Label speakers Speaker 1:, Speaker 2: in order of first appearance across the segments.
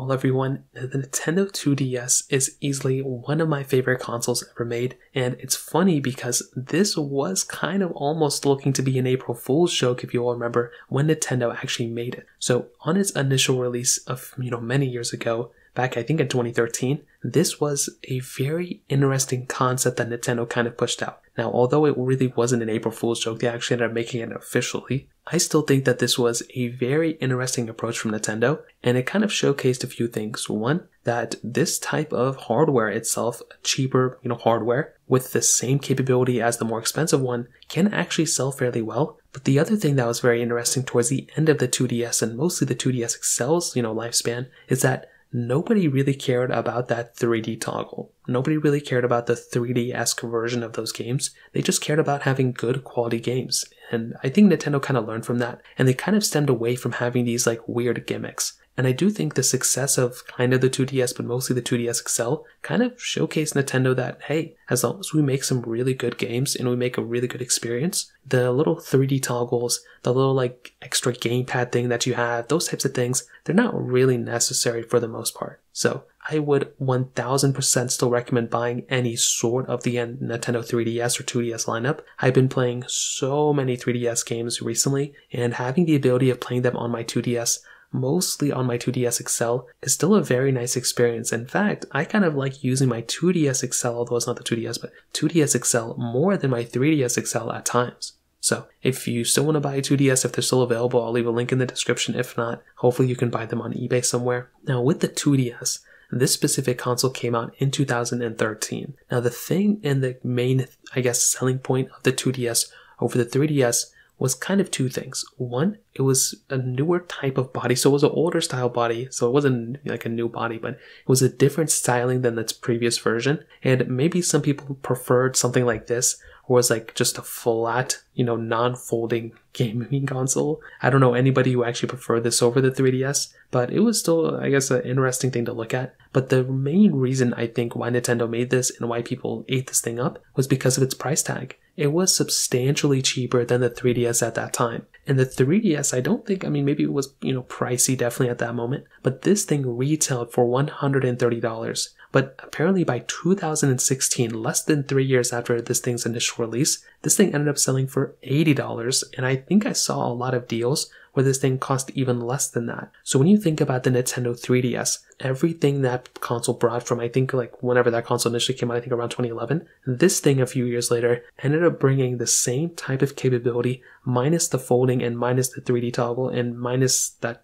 Speaker 1: Overall, everyone, the Nintendo 2DS is easily one of my favorite consoles ever made, and it's funny because this was kind of almost looking to be an April Fool's joke if you all remember when Nintendo actually made it. So on its initial release of, many years ago, back I think in 2013, this was a very interesting concept that Nintendo kind of pushed out. Now, although it really wasn't an April Fool's joke, they actually ended up making it officially. I still think that this was a very interesting approach from Nintendo, and it kind of showcased a few things. One, that this type of hardware itself, cheaper, hardware, with the same capability as the more expensive one, can actually sell fairly well. But the other thing that was very interesting towards the end of the 2DS, and mostly the 2DS XL's, lifespan, is that nobody really cared about that 3D toggle. Nobody really cared about the 3D-esque version of those games. They just cared about having good quality games. And I think Nintendo kind of learned from that. And they kind of stemmed away from having these weird gimmicks. And I do think the success of kind of the 2DS, but mostly the 2DS XL, kind of showcased Nintendo that, hey, as long as we make some really good games and we make a really good experience, the little 3D toggles, the little extra gamepad thing that you have, those types of things, they're not really necessary for the most part. So I would 1000% still recommend buying any sort of the Nintendo 3DS or 2DS lineup. I've been playing so many 3DS games recently, and having the ability of playing them on my 2DS, mostly on my 2DS XL, is still a very nice experience. In fact, I kind of like using my 2DS XL, although it's not the 2DS, but 2DS XL more than my 3DS XL at times. So if you still want to buy a 2DS, if they're still available, I'll leave a link in the description. If not, hopefully you can buy them on eBay somewhere. Now with the 2DS, this specific console came out in 2013. Now the thing and the main, selling point of the 2DS over the 3DS was kind of two things. One, it was a newer type of body. So it was an older style body. So it wasn't a new body, but it was a different styling than its previous version. And maybe some people preferred something like this, or was just a flat, non-folding gaming console. I don't know anybody who actually preferred this over the 3DS, but it was still, an interesting thing to look at. But the main reason I think why Nintendo made this and why people ate this thing up was because of its price tag. It was substantially cheaper than the 3DS at that time. And the 3DS, I don't think, maybe it was, pricey definitely at that moment, but this thing retailed for $130. But apparently by 2016, less than 3 years after this thing's initial release, this thing ended up selling for $80. And I think I saw a lot of deals where this thing cost even less than that. So when you think about the Nintendo 3DS, everything that console brought from, I think whenever that console initially came out, I think around 2011, this thing a few years later ended up bringing the same type of capability, minus the folding and minus the 3D toggle and minus that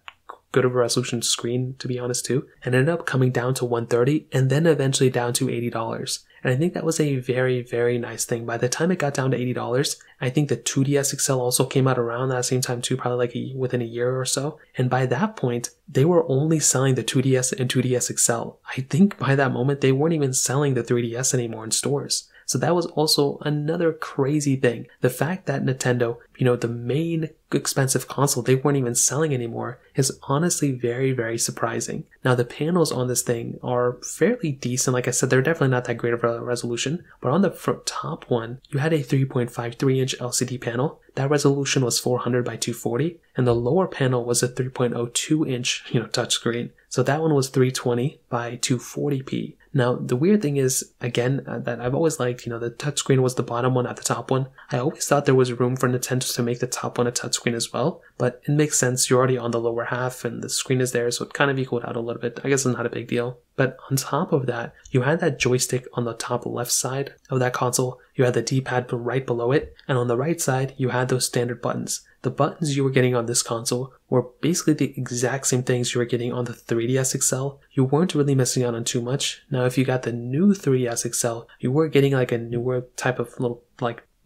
Speaker 1: good of a resolution screen, to be honest too, and ended up coming down to $130 and then eventually down to $80. And I think that was a very, very nice thing. By the time it got down to $80, I think the 2DS XL also came out around that same time too, probably within a year or so. And by that point, they were only selling the 2DS and 2DS XL. I think by that moment, they weren't even selling the 3DS anymore in stores. So that was also another crazy thing. The fact that Nintendo, the main expensive console, they weren't even selling anymore is honestly very, very surprising. Now the panels on this thing are fairly decent. Like I said, they're definitely not that great of a resolution, but on the top one, you had a 3.53 inch LCD panel. That resolution was 400 by 240, and the lower panel was a 3.02 inch, touchscreen. So that one was 320 by 240p. Now, the weird thing is, again, that I've always liked, the touchscreen was the bottom one at the top one. I always thought there was room for Nintendo to make the top one a touchscreen as well, but it makes sense. You're already on the lower half and the screen is there, so it kind of equaled out a little bit. I guess it's not a big deal. But on top of that, you had that joystick on the top left side of that console. You had the D-pad right below it, and on the right side, you had those standard buttons. The buttons you were getting on this console were basically the exact same things you were getting on the 3DS XL. You weren't really missing out on too much. Now, if you got the new 3DS XL, you were getting a newer type of little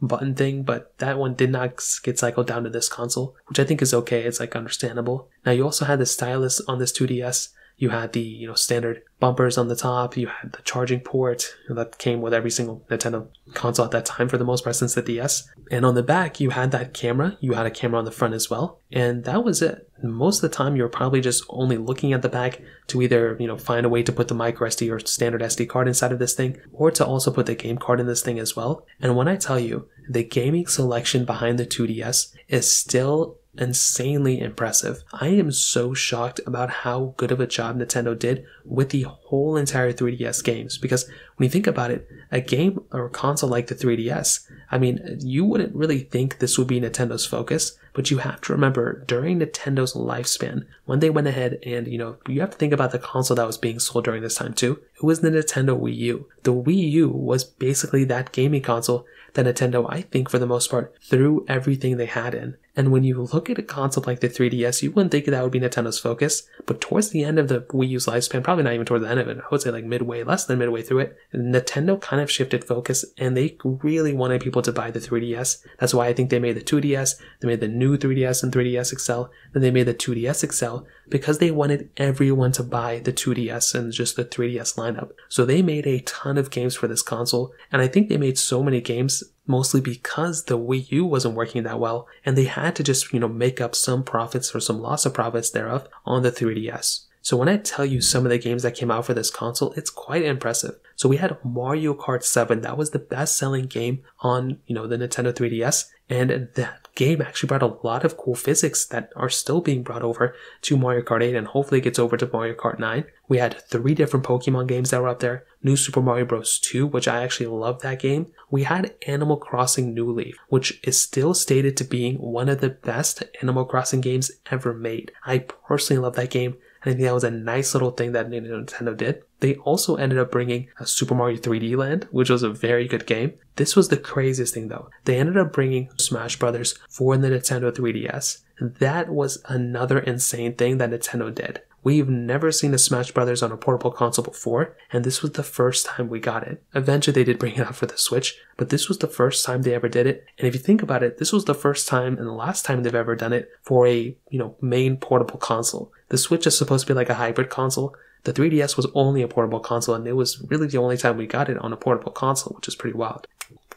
Speaker 1: button thing, but that one did not get cycled down to this console, which I think is okay. It's understandable. Now, you also had the stylus on this 2DS. You had the, standard bumpers on the top. You had the charging port that came with every single Nintendo console at that time for the most part since the DS. And on the back, you had that camera. You had a camera on the front as well. And that was it. Most of the time, you're probably just only looking at the back to either, find a way to put the micro SD or standard SD card inside of this thing, or to also put the game card in this thing as well. And when I tell you, the gaming selection behind the 2DS is still insanely impressive. I am so shocked about how good of a job Nintendo did with the whole entire 3DS games, because when you think about it, a game or a console like the 3DS, I mean, you wouldn't really think this would be Nintendo's focus, but you have to remember during Nintendo's lifespan, when they went ahead and, you have to think about the console that was being sold during this time too. It was the Nintendo Wii U. The Wii U was basically that gaming console that Nintendo, I think for the most part, threw everything they had in. And when you look at a console like the 3DS, you wouldn't think that would be Nintendo's focus, but towards the end of the Wii U's lifespan, probably not even towards the end of it, I would say like less than midway through it, Nintendo kind of shifted focus and they really wanted people to buy the 3DS. That's why I think they made the 2DS, they made the new 3DS and 3DS XL, then they made the 2DS XL, because they wanted everyone to buy the 2DS and just the 3DS lineup. So they made a ton of games for this console, and I think they made so many games mostly because the Wii U wasn't working that well, and they had to just, make up some profits or some loss of profits thereof on the 3DS. So when I tell you some of the games that came out for this console, it's quite impressive. So we had Mario Kart 7. That was the best-selling game on, the Nintendo 3DS. And that game actually brought a lot of cool physics that are still being brought over to Mario Kart 8 and hopefully gets over to Mario Kart 9. We had 3 different Pokemon games that were up there. New Super Mario Bros. 2, which I actually love that game. We had Animal Crossing New Leaf, which is still stated to being one of the best Animal Crossing games ever made. I personally love that game. And I think that was a nice little thing that Nintendo did. They also ended up bringing a Super Mario 3D Land, which was a very good game. This was the craziest thing though. They ended up bringing Smash Brothers for the Nintendo 3DS. That was another insane thing that Nintendo did. We've never seen a Smash Brothers on a portable console before, and this was the first time we got it. Eventually they did bring it out for the Switch, but this was the first time they ever did it. And if you think about it, this was the first time and the last time they've ever done it for a, main portable console. The Switch is supposed to be like a hybrid console. The 3DS was only a portable console, and it was really the only time we got it on a portable console, which is pretty wild.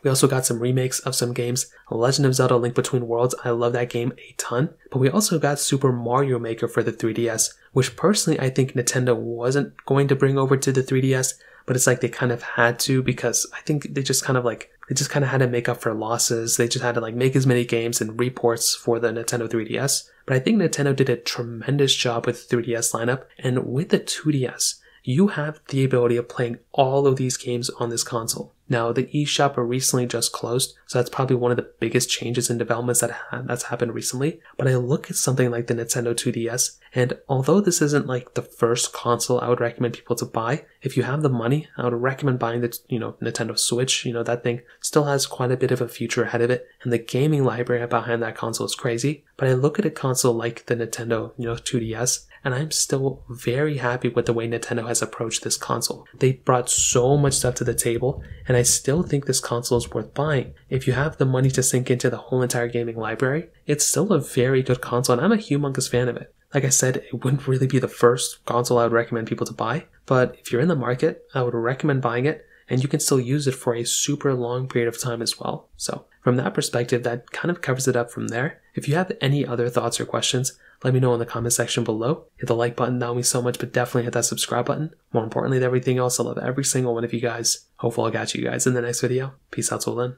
Speaker 1: We also got some remakes of some games. Legend of Zelda Link Between Worlds, I love that game a ton. But we also got Super Mario Maker for the 3DS, which personally I think Nintendo wasn't going to bring over to the 3DS, but it's like they kind of had to, because I think they just kind of had to make up for losses. They just had to make as many games and reports for the Nintendo 3DS. But I think Nintendo did a tremendous job with the 3DS lineup, and with the 2DS, you have the ability of playing all of these games on this console. Now, the eShop recently just closed, so that's probably one of the biggest changes in developments that's happened recently. But I look at something like the Nintendo 2DS, and although this isn't like the first console I would recommend people to buy, if you have the money, I would recommend buying the, Nintendo Switch. That thing still has quite a bit of a future ahead of it, and the gaming library behind that console is crazy. But I look at a console like the Nintendo, 2DS, and I'm still very happy with the way Nintendo has approached this console. They brought so much stuff to the table, and I still think this console is worth buying. If you have the money to sink into the whole entire gaming library, it's still a very good console, and I'm a humongous fan of it. Like I said, it wouldn't really be the first console I would recommend people to buy, but if you're in the market, I would recommend buying it, and you can still use it for a super long period of time as well. So from that perspective, that kind of covers it up from there. If you have any other thoughts or questions, let me know in the comment section below. Hit the like button, that would mean so much, but definitely hit that subscribe button. More importantly than everything else, I love every single one of you guys. Hopefully I'll catch you guys in the next video. Peace out till then.